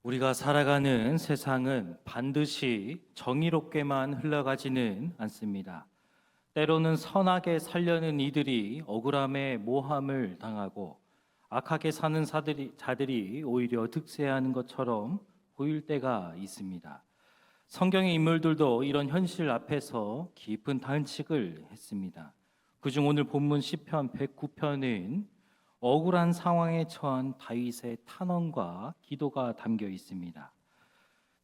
우리가 살아가는 세상은 반드시 정의롭게만 흘러가지는 않습니다. 때로는 선하게 살려는 이들이 억울함에 모함을 당하고 악하게 사는 자들이 오히려 득세하는 것처럼 보일 때가 있습니다. 성경의 인물들도 이런 현실 앞에서 깊은 탄식을 했습니다. 그중 오늘 본문 시편 109편은 억울한 상황에 처한 다윗의 탄원과 기도가 담겨 있습니다.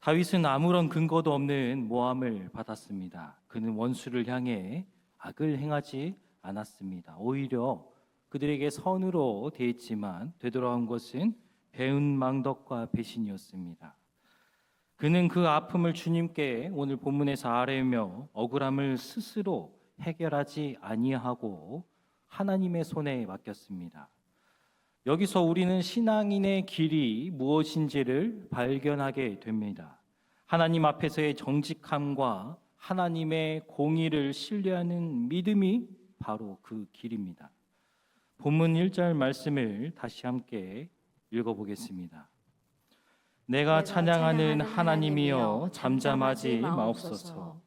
다윗은 아무런 근거도 없는 모함을 받았습니다. 그는 원수를 향해 악을 행하지 않았습니다. 오히려 그들에게 선으로 대했지만 되돌아온 것은 배은망덕과 배신이었습니다. 그는 그 아픔을 주님께 오늘 본문에서 아뢰며 억울함을 스스로 해결하지 아니하고 하나님의 손에 맡겼습니다. 여기서 우리는 신앙인의 길이 무엇인지를 발견하게 됩니다. 하나님 앞에서의 정직함과 하나님의 공의를 신뢰하는 믿음이 바로 그 길입니다. 본문 1절 말씀을 다시 함께 읽어보겠습니다. 내가 찬양하는 하나님이여 잠잠하지 마옵소서.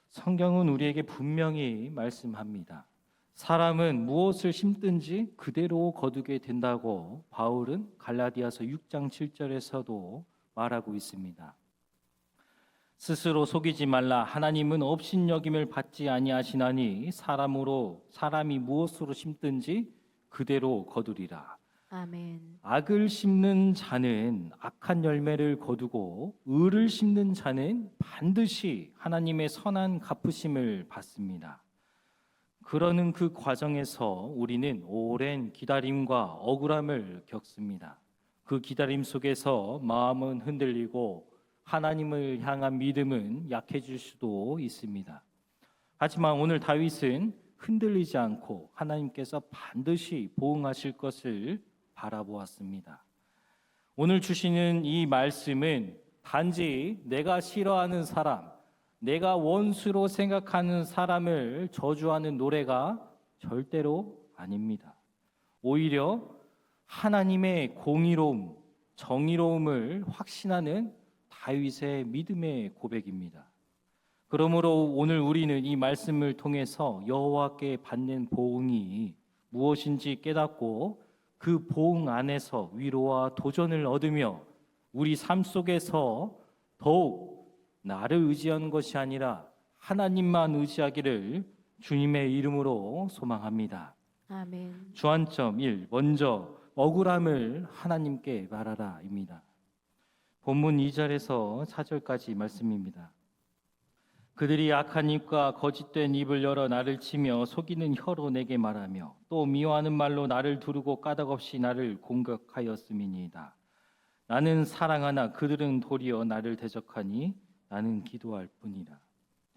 성경은 우리에게 분명히 말씀합니다. 사람은 무엇을 심든지 그대로 거두게 된다고 바울은 갈라디아서 6장 7절에서도 말하고 있습니다. 스스로 속이지 말라. 하나님은 업신여김을 받지 아니하시나니 사람이 무엇으로 심든지 그대로 거두리라. 아멘. 악을 심는 자는 악한 열매를 거두고 의를 심는 자는 반드시 하나님의 선한 갚으심을 받습니다. 그러는 그 과정에서 우리는 오랜 기다림과 억울함을 겪습니다. 그 기다림 속에서 마음은 흔들리고 하나님을 향한 믿음은 약해질 수도 있습니다. 하지만 오늘 다윗은 흔들리지 않고 하나님께서 반드시 보응하실 것을 바라보았습니다. 오늘 주시는 이 말씀은 단지 내가 싫어하는 사람, 내가 원수로 생각하는 사람을 저주하는 노래가 절대로 아닙니다. 오히려 하나님의 공의로움, 정의로움을 확신하는 다윗의 믿음의 고백입니다. 그러므로 오늘 우리는 이 말씀을 통해서 여호와께 받는 보응이 무엇인지 깨닫고 그 보응 안에서 위로와 도전을 얻으며 우리 삶 속에서 더욱 나를 의지하는 것이 아니라 하나님만 의지하기를 주님의 이름으로 소망합니다. 아멘. 주안점 1. 먼저 억울함을 하나님께 말하라입니다. 본문 2절에서 4절까지 말씀입니다. 그들이 악한 입과 거짓된 입을 열어 나를 치며 속이는 혀로 내게 말하며 또 미워하는 말로 나를 두르고 까닭없이 나를 공격하였음이니이다. 나는 사랑하나 그들은 도리어 나를 대적하니 나는 기도할 뿐이라.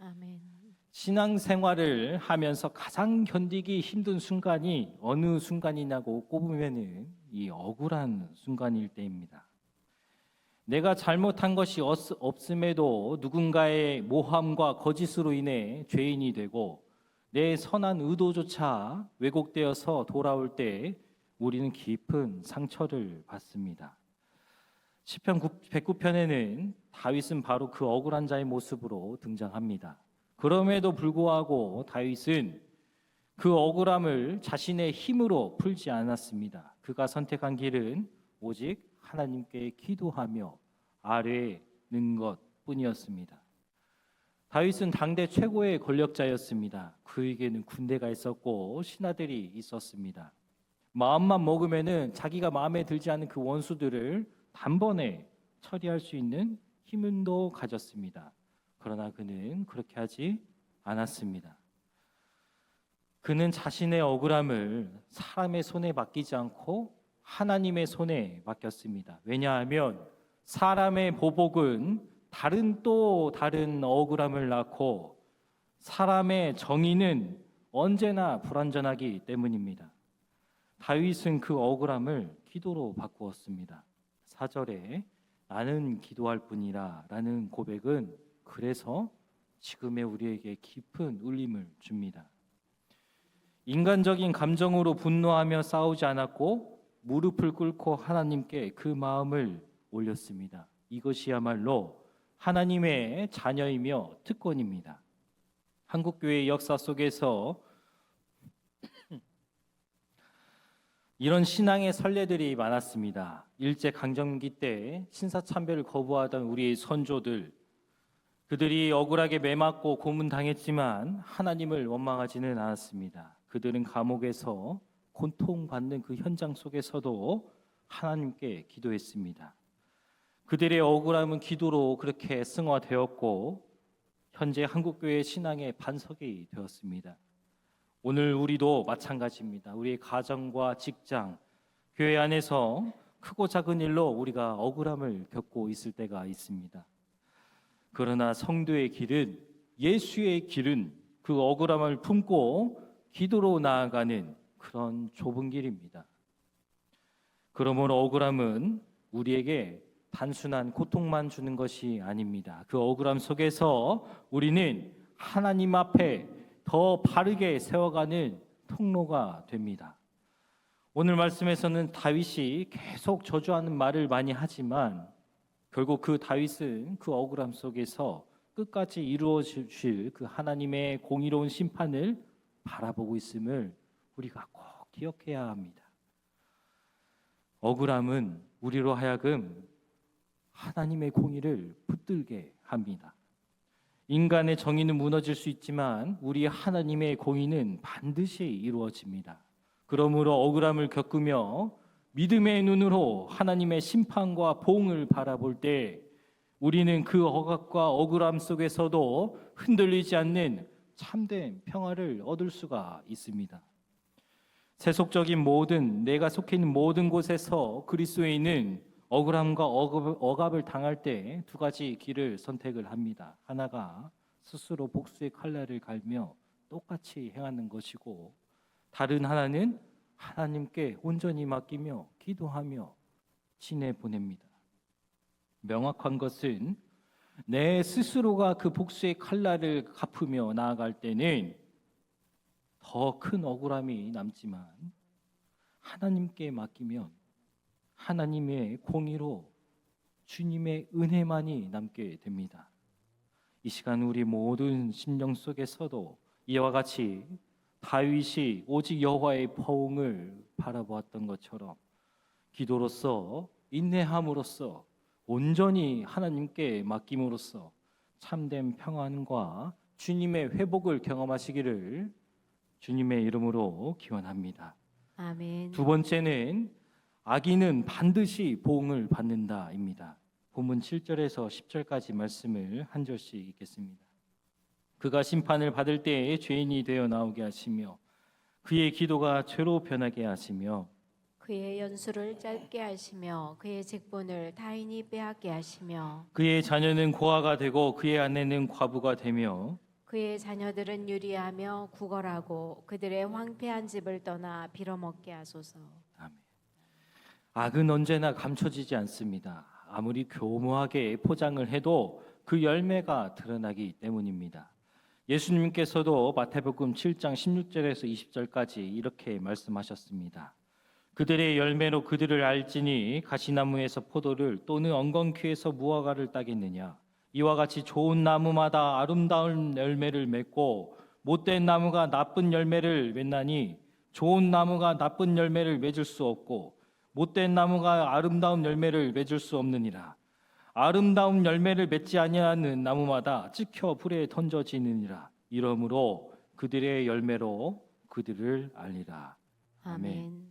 아멘. 신앙생활을 하면서 가장 견디기 힘든 순간이 어느 순간이냐고 꼽으면은 이 억울한 순간일 때입니다. 내가 잘못한 것이 없음에도 누군가의 모함과 거짓으로 인해 죄인이 되고 내 선한 의도조차 왜곡되어서 돌아올 때 우리는 깊은 상처를 받습니다. 시편 109편에는 다윗은 바로 그 억울한 자의 모습으로 등장합니다. 그럼에도 불구하고 다윗은 그 억울함을 자신의 힘으로 풀지 않았습니다. 그가 선택한 길은 오직 하나님께 기도하며 아뢰는 것뿐이었습니다. 다윗은 당대 최고의 권력자였습니다. 그에게는 군대가 있었고 신하들이 있었습니다. 마음만 먹으면은 자기가 마음에 들지 않는 그 원수들을 단번에 처리할 수 있는 힘도 가졌습니다. 그러나 그는 그렇게 하지 않았습니다. 그는 자신의 억울함을 사람의 손에 맡기지 않고 하나님의 손에 맡겼습니다. 왜냐하면 사람의 보복은 다른 억울함을 낳고 사람의 정의는 언제나 불완전하기 때문입니다. 다윗은 그 억울함을 기도로 바꾸었습니다. 4절에 나는 기도할 뿐이라 라는 고백은 그래서 지금의 우리에게 깊은 울림을 줍니다. 인간적인 감정으로 분노하며 싸우지 않았고 무릎을 꿇고 하나님께 그 마음을 올렸습니다. 이것이야말로 하나님의 자녀이며 특권입니다. 한국교회의 역사 속에서 이런 신앙의 선례들이 많았습니다. 일제강점기 때 신사참배를 거부하던 우리의 선조들, 그들이 억울하게 매맞고 고문당했지만 하나님을 원망하지는 않았습니다. 그들은 감옥에서 고통받는 그 현장 속에서도 하나님께 기도했습니다. 그들의 억울함은 기도로 그렇게 승화되었고 현재 한국교회 신앙의 반석이 되었습니다. 오늘 우리도 마찬가지입니다. 우리의 가정과 직장, 교회 안에서 크고 작은 일로 우리가 억울함을 겪고 있을 때가 있습니다. 그러나 성도의 길은, 예수의 길은 그 억울함을 품고 기도로 나아가는 그런 좁은 길입니다. 그러므로 억울함은 우리에게 단순한 고통만 주는 것이 아닙니다. 그 억울함 속에서 우리는 하나님 앞에 더 바르게 세워가는 통로가 됩니다. 오늘 말씀에서는 다윗이 계속 저주하는 말을 많이 하지만 결국 그 다윗은 그 억울함 속에서 끝까지 이루어질 그 하나님의 공의로운 심판을 바라보고 있음을 우리가 꼭 기억해야 합니다. 억울함은 우리로 하여금 하나님의 공의를 붙들게 합니다. 인간의 정의는 무너질 수 있지만 우리 하나님의 공의는 반드시 이루어집니다. 그러므로 억울함을 겪으며 믿음의 눈으로 하나님의 심판과 보응을 바라볼 때 우리는 그 억압과 억울함 속에서도 흔들리지 않는 참된 평화를 얻을 수가 있습니다. 세속적인 모든, 내가 속해 있는 모든 곳에서 그리스도인은 억울함과 억압을 당할 때 두 가지 길을 선택을 합니다. 하나가 스스로 복수의 칼날을 갈며 똑같이 행하는 것이고, 다른 하나는 하나님께 온전히 맡기며 기도하며 지내보냅니다. 명확한 것은 내 스스로가 그 복수의 칼날을 갚으며 나아갈 때는 더 큰 억울함이 남지만 하나님께 맡기면 하나님의 공의로 주님의 은혜만이 남게 됩니다. 이 시간 우리 모든 심령 속에서도 이와 같이 다윗이 오직 여호와의 포옹을 바라보았던 것처럼 기도로서, 인내함으로써, 온전히 하나님께 맡김으로써 참된 평안과 주님의 회복을 경험하시기를 주님의 이름으로 기원합니다. 아멘. 두 번째는 악인은 반드시 보응을 받는다입니다. 본문 7절에서 10절까지 말씀을 한 절씩 읽겠습니다. 그가 심판을 받을 때에 죄인이 되어 나오게 하시며 그의 기도가 죄로 변하게 하시며 그의 연수를 짧게 하시며 그의 직분을 타인이 빼앗게 하시며 그의 자녀는 고아가 되고 그의 아내는 과부가 되며 그의 자녀들은 유리하며 구걸하고 그들의 황폐한 집을 떠나 빌어먹게 하소서. 아멘. 악은 언제나 감춰지지 않습니다. 아무리 교묘하게 포장을 해도 그 열매가 드러나기 때문입니다. 예수님께서도 마태복음 7장 16절에서 20절까지 이렇게 말씀하셨습니다. 그들의 열매로 그들을 알지니 가시나무에서 포도를 또는 엉겅퀴에서 무화과를 따겠느냐. 이와 같이 좋은 나무마다 아름다운 열매를 맺고 못된 나무가 나쁜 열매를 맺나니 좋은 나무가 나쁜 열매를 맺을 수 없고 못된 나무가 아름다운 열매를 맺을 수 없느니라. 아름다운 열매를 맺지 아니하는 나무마다 찍혀 불에 던져지느니라. 이러므로 그들의 열매로 그들을 알리라. 아멘.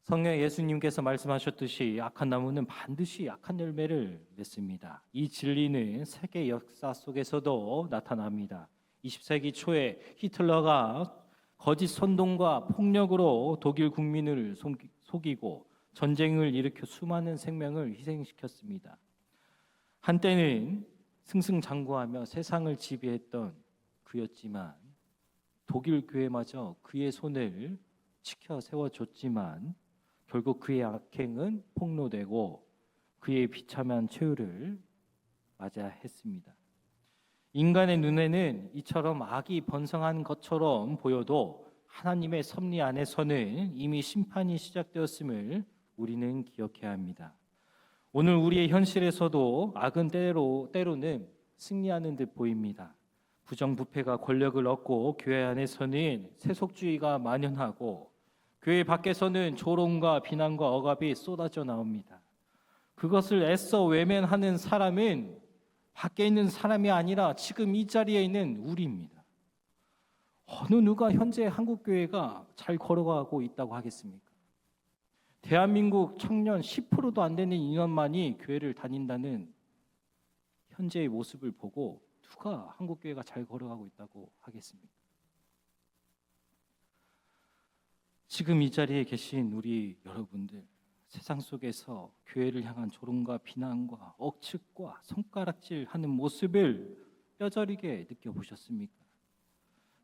성령 예수님께서 말씀하셨듯이 악한 나무는 반드시 악한 열매를 맺습니다. 이 진리는 세계 역사 속에서도 나타납니다. 20세기 초에 히틀러가 거짓 선동과 폭력으로 독일 국민을 속이고 전쟁을 일으켜 수많은 생명을 희생시켰습니다. 한때는 승승장구하며 세상을 지배했던 그였지만 독일 교회마저 그의 손을 지켜 세워줬지만 결국 그의 악행은 폭로되고 그의 비참한 최후를 맞아야 했습니다. 인간의 눈에는 이처럼 악이 번성한 것처럼 보여도 하나님의 섭리 안에서는 이미 심판이 시작되었음을 우리는 기억해야 합니다. 오늘 우리의 현실에서도 악은 때로는 승리하는 듯 보입니다. 부정부패가 권력을 얻고 교회 안에서는 세속주의가 만연하고 교회 밖에서는 조롱과 비난과 억압이 쏟아져 나옵니다. 그것을 애써 외면하는 사람은 밖에 있는 사람이 아니라 지금 이 자리에 있는 우리입니다. 어느 누가 현재 한국교회가 잘 걸어가고 있다고 하겠습니까? 대한민국 청년 10%도 안 되는 인원만이 교회를 다닌다는 현재의 모습을 보고 누가 한국교회가 잘 걸어가고 있다고 하겠습니까? 지금 이 자리에 계신 우리 여러분들, 세상 속에서 교회를 향한 조롱과 비난과 억측과 손가락질하는 모습을 뼈저리게 느껴보셨습니까?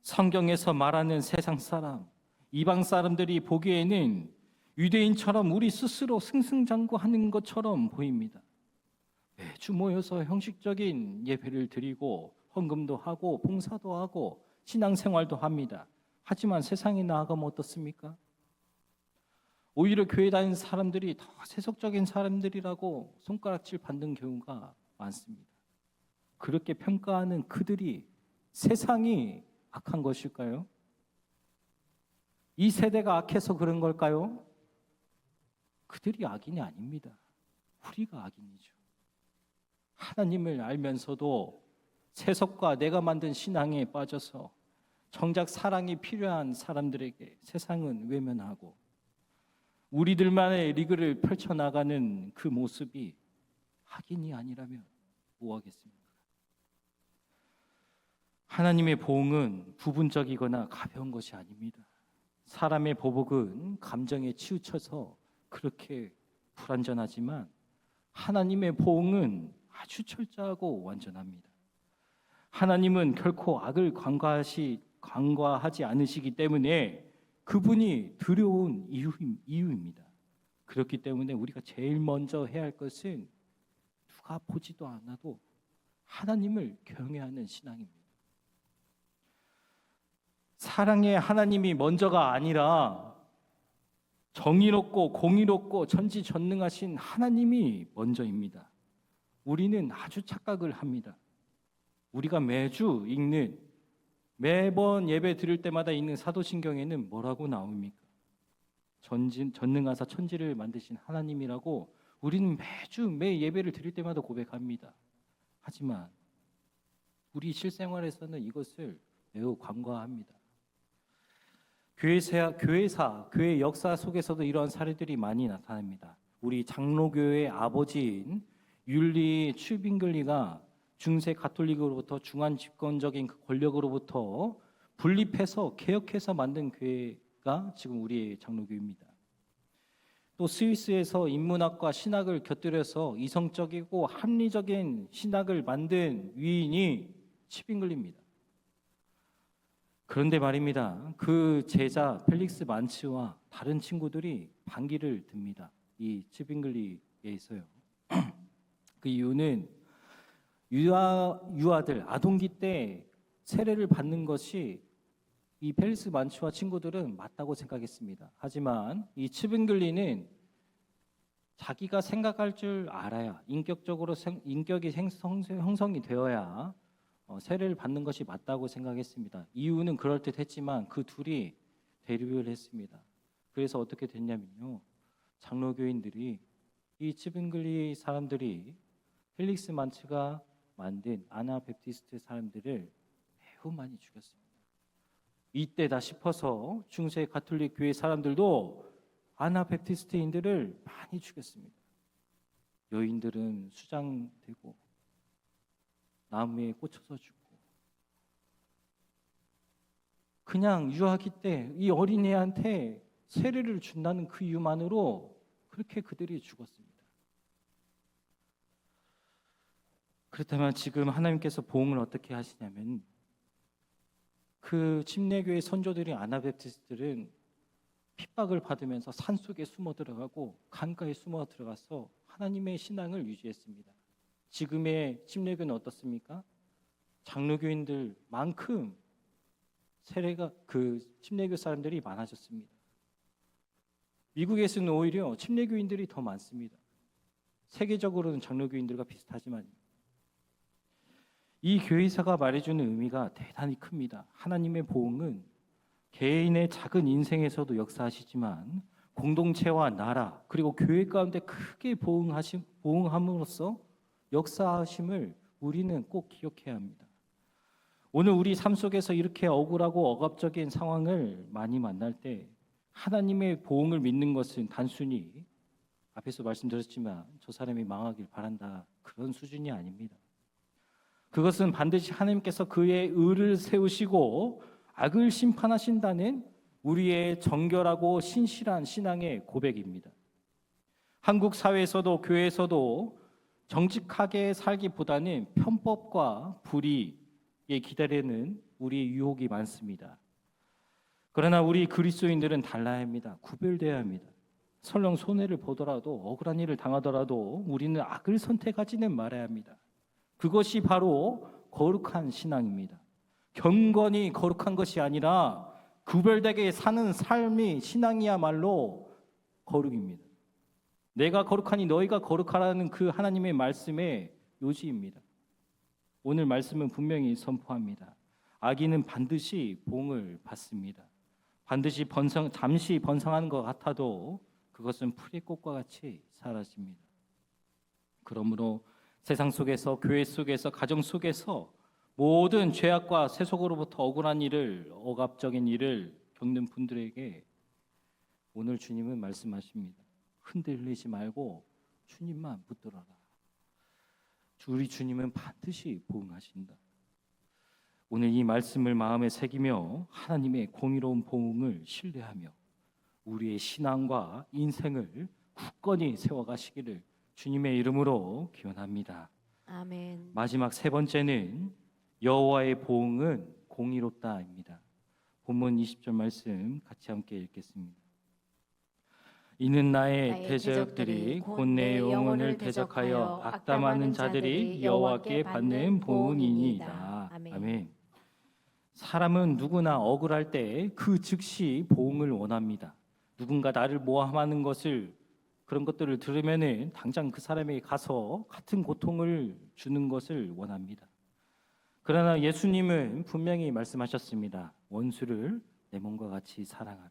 성경에서 말하는 세상 사람, 이방 사람들이 보기에는 유대인처럼 우리 스스로 승승장구하는 것처럼 보입니다. 매주 모여서 형식적인 예배를 드리고 헌금도 하고 봉사도 하고 신앙생활도 합니다. 하지만 세상에 나아가면 어떻습니까? 오히려 교회 다니는 사람들이 더 세속적인 사람들이라고 손가락질 받는 경우가 많습니다. 그렇게 평가하는 그들이 세상이 악한 것일까요? 이 세대가 악해서 그런 걸까요? 그들이 악인이 아닙니다. 우리가 악인이죠. 하나님을 알면서도 세속과 내가 만든 신앙에 빠져서 정작 사랑이 필요한 사람들에게 세상은 외면하고 우리들만의 리그를 펼쳐나가는 그 모습이 악인이 아니라면 뭐하겠습니까? 하나님의 보응은 부분적이거나 가벼운 것이 아닙니다. 사람의 보복은 감정에 치우쳐서 그렇게 불완전하지만 하나님의 보응은 아주 철저하고 완전합니다. 하나님은 결코 악을 간과하지 않으시기 때문에 그분이 두려운 이유입니다. 그렇기 때문에 우리가 제일 먼저 해야 할 것은 누가 보지도 않아도 하나님을 경외하는 신앙입니다. 사랑의 하나님이 먼저가 아니라 정의롭고 공의롭고 전지전능하신 하나님이 먼저입니다. 우리는 아주 착각을 합니다. 우리가 매주 읽는 매번 예배 드릴 때마다 읽는 사도신경에는 뭐라고 나옵니까? 전능하사 천지를 만드신 하나님이라고 우리는 매주 매 예배를 드릴 때마다 고백합니다. 하지만 우리 실생활에서는 이것을 매우 간과합니다. 교회 역사 속에서도 이러한 사례들이 많이 나타납니다. 우리 장로교회의 아버지인 율리 츄빙글리가 중세 가톨릭으로부터 중앙 집권적인 그 권력으로부터 분립해서 개혁해서 만든 교회가 지금 우리의 장로교회입니다. 또 스위스에서 인문학과 신학을 곁들여서 이성적이고 합리적인 신학을 만든 위인이 츄빙글리입니다. 그런데 말입니다. 그 제자 펠릭스 만츠와 다른 친구들이 반기를 듭니다. 이 츄빙글리에 있어요. 그 이유는 유아들 아동기 때 세례를 받는 것이 이 펠릭스 만츠와 친구들은 맞다고 생각했습니다. 하지만 이 츄빙글리는 자기가 생각할 줄 알아야 인격이 형성이 되어야 세례를 받는 것이 맞다고 생각했습니다. 이유는 그럴듯했지만 그 둘이 대립을 했습니다. 그래서 어떻게 됐냐면요. 장로교인들이 이 츄빙글리 사람들이 펠릭스 만츠가 만든 아나베프티스트 사람들을 매우 많이 죽였습니다. 이때다 싶어서 중세 가톨릭 교회 사람들도 아나베프티스트인들을 많이 죽였습니다. 여인들은 수장되고 나무에 꽂혀서 죽고 그냥 유아기 때 이 어린애한테 세례를 준다는 그 이유만으로 그렇게 그들이 죽었습니다. 그렇다면 지금 하나님께서 보응을 어떻게 하시냐면 그 침례교회 선조들이 아나베프티스트들은 핍박을 받으면서 산속에 숨어 들어가고 강가에 숨어 들어가서 하나님의 신앙을 유지했습니다. 지금의 침례교는 어떻습니까? 장로교인들만큼 세례가 그 침례교 사람들이 많아졌습니다. 미국에서는 오히려 침례교인들이 더 많습니다. 세계적으로는 장로교인들과 비슷하지만 이 교회사가 말해주는 의미가 대단히 큽니다. 하나님의 보응은 개인의 작은 인생에서도 역사하시지만 공동체와 나라 그리고 교회 가운데 크게 보응함으로써 역사하심을 우리는 꼭 기억해야 합니다. 오늘 우리 삶 속에서 이렇게 억울하고 억압적인 상황을 많이 만날 때 하나님의 보응을 믿는 것은 단순히 앞에서 말씀드렸지만 저 사람이 망하길 바란다 그런 수준이 아닙니다. 그것은 반드시 하나님께서 그의 의를 세우시고 악을 심판하신다는 우리의 정결하고 신실한 신앙의 고백입니다. 한국 사회에서도 교회에서도 정직하게 살기보다는 편법과 불의에 기다리는 우리의 유혹이 많습니다. 그러나 우리 그리스도인들은 달라야 합니다. 구별되어야 합니다. 설령 손해를 보더라도 억울한 일을 당하더라도 우리는 악을 선택하지는 말아야 합니다. 그것이 바로 거룩한 신앙입니다. 경건이 거룩한 것이 아니라 구별되게 사는 삶이 신앙이야말로 거룩입니다. 내가 거룩하니 너희가 거룩하라는 그 하나님의 말씀의 요지입니다. 오늘 말씀은 분명히 선포합니다. 악인은 반드시 보응을 받습니다. 반드시 잠시 번성하는 것 같아도 그것은 풀의 꽃과 같이 사라집니다. 그러므로 세상 속에서, 교회 속에서, 가정 속에서 모든 죄악과 세속으로부터 억울한 일을, 억압적인 일을 겪는 분들에게 오늘 주님은 말씀하십니다. 흔들리지 말고 주님만 붙들어라. 우리 주님은 반드시 보응하신다. 오늘 이 말씀을 마음에 새기며 하나님의 공의로운 보응을 신뢰하며 우리의 신앙과 인생을 굳건히 세워가시기를 주님의 이름으로 기원합니다. 아멘. 마지막 세 번째는 여호와의 보응은 공의롭다입니다. 본문 20절 말씀 같이 함께 읽겠습니다. 이는 나의 대적들이 곧 내 영혼을 대적하여 악담하는 자들이 여호와께 받는 보응이니이다. 아멘. 사람은 누구나 억울할 때 그 즉시 보응을 원합니다. 누군가 나를 모함하는 그런 것들을 들으면은 당장 그 사람에게 가서 같은 고통을 주는 것을 원합니다. 그러나 예수님은 분명히 말씀하셨습니다. 원수를 내 몸과 같이 사랑하라.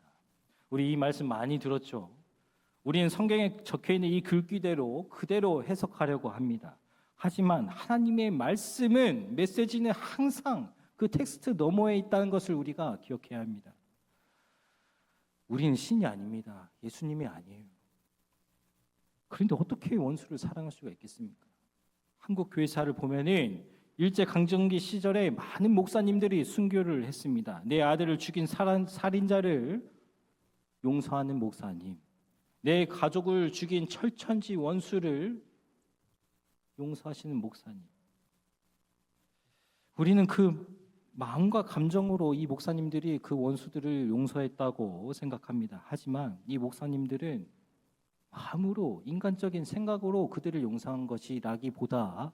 우리 이 말씀 많이 들었죠. 우리는 성경에 적혀있는 이 글귀대로 그대로 해석하려고 합니다. 하지만 하나님의 말씀은, 메시지는 항상 그 텍스트 너머에 있다는 것을 우리가 기억해야 합니다. 우리는 신이 아닙니다. 예수님이 아니에요. 그런데 어떻게 원수를 사랑할 수가 있겠습니까? 한국 교회사를 보면은 일제강점기 시절에 많은 목사님들이 순교를 했습니다. 내 아들을 죽인 살인자를 용서하는 목사님, 내 가족을 죽인 철천지 원수를 용서하시는 목사님. 우리는 그 마음과 감정으로 이 목사님들이 그 원수들을 용서했다고 생각합니다. 하지만 이 목사님들은 마음으로, 인간적인 생각으로 그들을 용서한 것이라기보다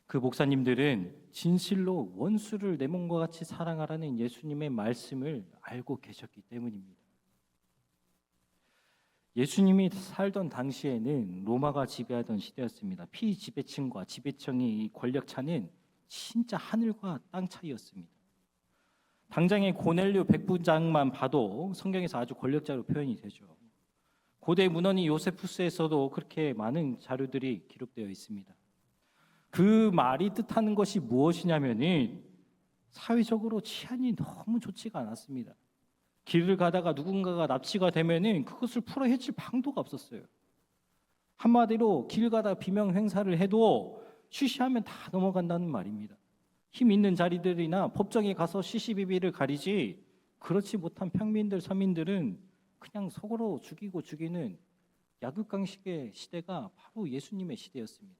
그 목사님들은 진실로 원수를 내 몸과 같이 사랑하라는 예수님의 말씀을 알고 계셨기 때문입니다. 예수님이 살던 당시에는 로마가 지배하던 시대였습니다. 피지배층과 지배층의 권력차는 진짜 하늘과 땅 차이였습니다. 당장의 고넬료 백부장만 봐도 성경에서 아주 권력자로 표현이 되죠. 고대 문헌이 요세푸스에서도 그렇게 많은 자료들이 기록되어 있습니다. 그 말이 뜻하는 것이 무엇이냐면은 사회적으로 치안이 너무 좋지가 않았습니다. 길을 가다가 누군가가 납치가 되면은 그것을 풀어 헤칠 방도가 없었어요. 한마디로 길 가다 비명 행사를 해도 쉬쉬하면 다 넘어간다는 말입니다. 힘 있는 자리들이나 법정에 가서 시시비비를 가리지 그렇지 못한 평민들, 서민들은 그냥 속으로 죽이고 죽이는 약육강식의 시대가 바로 예수님의 시대였습니다.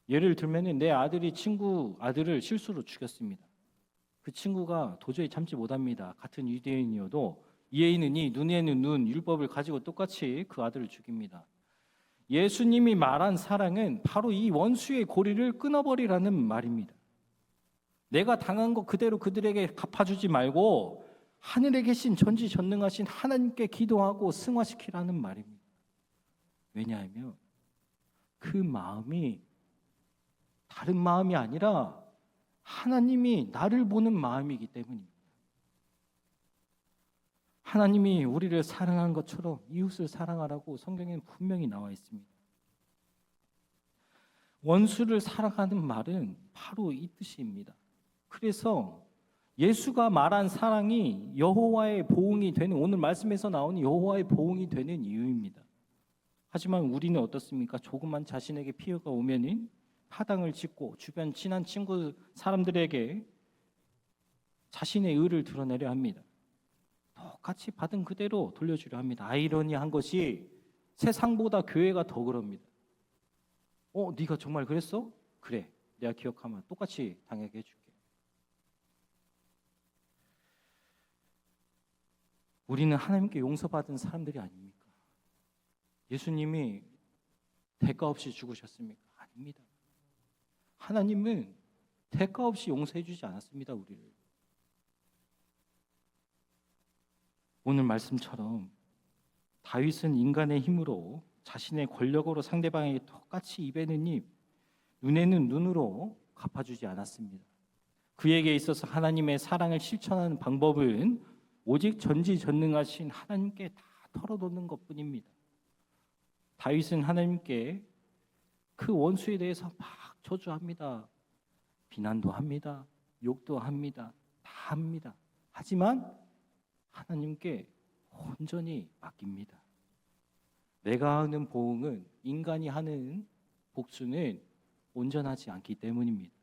예를 들면은 내 아들이 친구 아들을 실수로 죽였습니다. 그 친구가 도저히 참지 못합니다. 같은 유대인이어도 이에는 이, 눈에는 눈, 율법을 가지고 똑같이 그 아들을 죽입니다. 예수님이 말한 사랑은 바로 이 원수의 고리를 끊어버리라는 말입니다. 내가 당한 거 그대로 그들에게 갚아주지 말고 하늘에 계신 전지전능하신 하나님께 기도하고 승화시키라는 말입니다. 왜냐하면 그 마음이 다른 마음이 아니라 하나님이 나를 보는 마음이기 때문입니다. 하나님이 우리를 사랑한 것처럼 이웃을 사랑하라고 성경에는 분명히 나와 있습니다. 원수를 사랑하는 말은 바로 이 뜻입니다. 그래서 예수가 말한 사랑이 여호와의 보응이 되는, 오늘 말씀에서 나오는 여호와의 보응이 되는 이유입니다. 하지만 우리는 어떻습니까? 조금만 자신에게 피해가 오면은 파당을 짓고 주변 친한 친구 사람들에게 자신의 의를 드러내려 합니다. 똑같이 받은 그대로 돌려주려 합니다. 아이러니한 것이 세상보다 교회가 더 그럽니다. 네가 정말 그랬어? 그래, 내가 기억하면 똑같이 당하게 해줄게. 우리는 하나님께 용서받은 사람들이 아닙니까? 예수님이 대가 없이 죽으셨습니까? 아닙니다. 하나님은 대가 없이 용서해 주지 않았습니다, 우리를. 오늘 말씀처럼 다윗은 인간의 힘으로 자신의 권력으로 상대방에게 똑같이 입에는 입, 눈에는 눈으로 갚아주지 않았습니다. 그에게 있어서 하나님의 사랑을 실천하는 방법은 오직 전지전능하신 하나님께 다 털어놓는 것뿐입니다. 다윗은 하나님께 그 원수에 대해서 막 저주합니다. 비난도 합니다. 욕도 합니다. 다 합니다. 하지만 하나님께 온전히 맡깁니다. 내가 하는 보응은, 인간이 하는 복수는 온전하지 않기 때문입니다.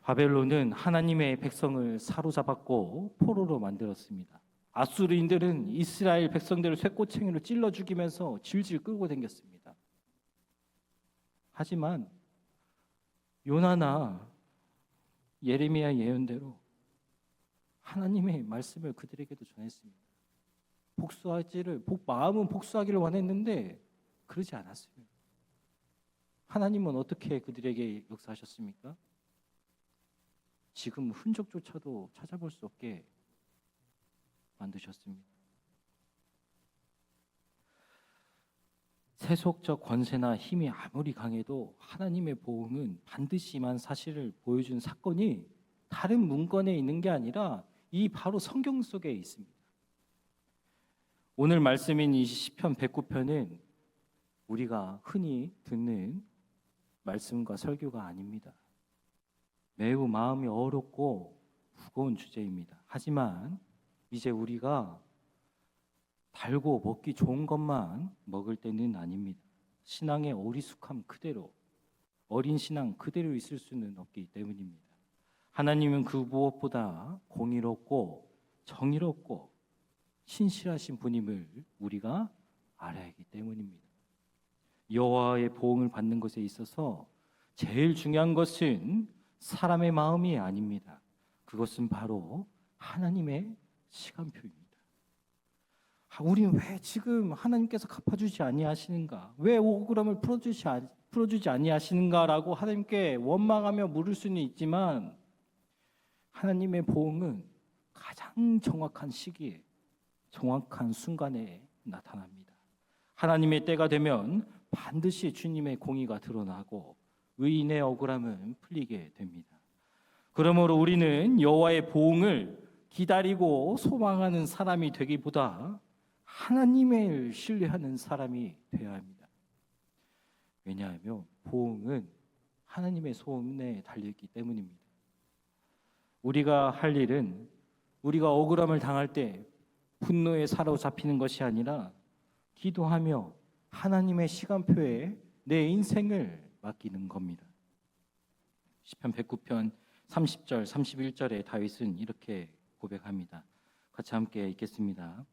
바벨론은 하나님의 백성을 사로잡았고 포로로 만들었습니다. 아수르인들은 이스라엘 백성들을 쇠꼬챙이로 찔러 죽이면서 질질 끌고 다녔습니다. 하지만 요나나 예레미야 예언대로 하나님의 말씀을 그들에게도 전했습니다. 마음은 복수하기를 원했는데 그러지 않았어요. 하나님은 어떻게 그들에게 역사하셨습니까? 지금 흔적조차도 찾아볼 수 없게 만드셨습니다. 세속적 권세나 힘이 아무리 강해도 하나님의 보응은 반드시 임한 사실을 보여준 사건이 다른 문건에 있는 게 아니라 이 바로 성경 속에 있습니다. 오늘 말씀인 이 시편 109편은 우리가 흔히 듣는 말씀과 설교가 아닙니다. 매우 마음이 어렵고 무거운 주제입니다. 하지만 이제 우리가 달고 먹기 좋은 것만 먹을 때는 아닙니다. 신앙의 어리숙함 그대로, 어린 신앙 그대로 있을 수는 없기 때문입니다. 하나님은 그 무엇보다 공의롭고 정의롭고 신실하신 분임을 우리가 알아야 하기 때문입니다. 여호와의 보응을 받는 것에 있어서 제일 중요한 것은 사람의 마음이 아닙니다. 그것은 바로 하나님의 시간표입니다. 우리는 왜 지금 하나님께서 갚아주지 아니하시는가? 왜 억울함을 풀어주지 아니하시는가라고 하나님께 원망하며 물을 수는 있지만 하나님의 보응은 가장 정확한 시기에, 정확한 순간에 나타납니다. 하나님의 때가 되면 반드시 주님의 공의가 드러나고 의인의 억울함은 풀리게 됩니다. 그러므로 우리는 여호와의 보응을 기다리고 소망하는 사람이 되기보다 하나님을 신뢰하는 사람이 되어야 합니다. 왜냐하면 보응은 하나님의 손에 달려있기 때문입니다. 우리가 할 일은 우리가 억울함을 당할 때 분노에 사로잡히는 것이 아니라 기도하며 하나님의 시간표에 내 인생을 맡기는 겁니다. 시편 109편 30절 31절에 다윗은 이렇게 고백합니다. 같이 함께 읽겠습니다.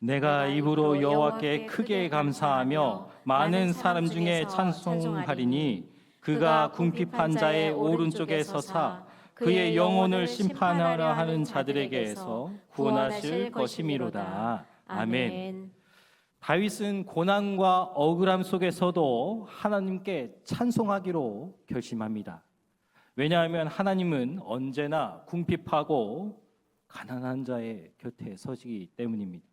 내가 입으로 여호와께 크게 감사하며 많은 사람 중에 찬송하리니 그가 궁핍한 자의 오른쪽에 서사 그의 영혼을 심판하려 하는 자들에게서 구원하실 것이미로다. 아멘. 다윗은 고난과 억울함 속에서도 하나님께 찬송하기로 결심합니다. 왜냐하면 하나님은 언제나 궁핍하고 가난한 자의 곁에 서시기 때문입니다.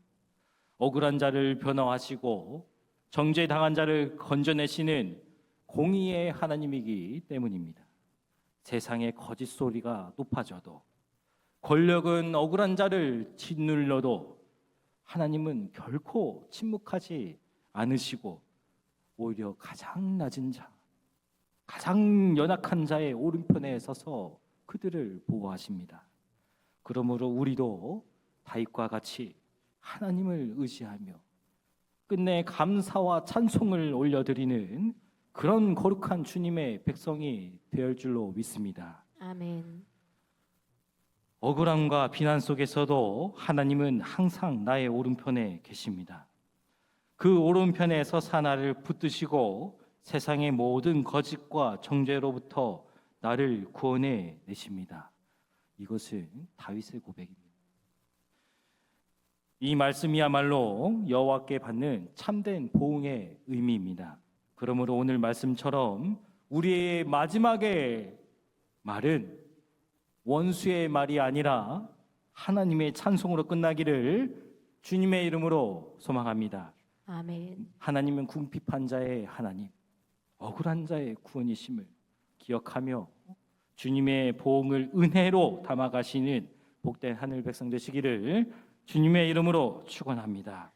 억울한 자를 변화하시고 정죄당한 자를 건져내시는 공의의 하나님이기 때문입니다. 세상의 거짓 소리가 높아져도 권력은 억울한 자를 짓눌러도 하나님은 결코 침묵하지 않으시고 오히려 가장 낮은 자, 가장 연약한 자의 오른편에 서서 그들을 보호하십니다. 그러므로 우리도 다윗과 같이 하나님을 의지하며 끝내 감사와 찬송을 올려드리는 그런 거룩한 주님의 백성이 될 줄로 믿습니다. 아멘. 억울함과 비난 속에서도 하나님은 항상 나의 오른편에 계십니다. 그 오른편에 서사 나를 붙드시고 세상의 모든 거짓과 정죄로부터 나를 구원해 내십니다. 이것은 다윗의 고백입니다. 이 말씀이야말로 여호와께 받는 참된 보응의 의미입니다. 그러므로 오늘 말씀처럼 우리의 마지막의 말은 원수의 말이 아니라 하나님의 찬송으로 끝나기를 주님의 이름으로 소망합니다. 아멘. 하나님은 궁핍한 자의 하나님, 억울한 자의 구원이심을 기억하며 주님의 보응을 은혜로 담아가시는 복된 하늘 백성 되시기를 주님의 이름으로 축원합니다.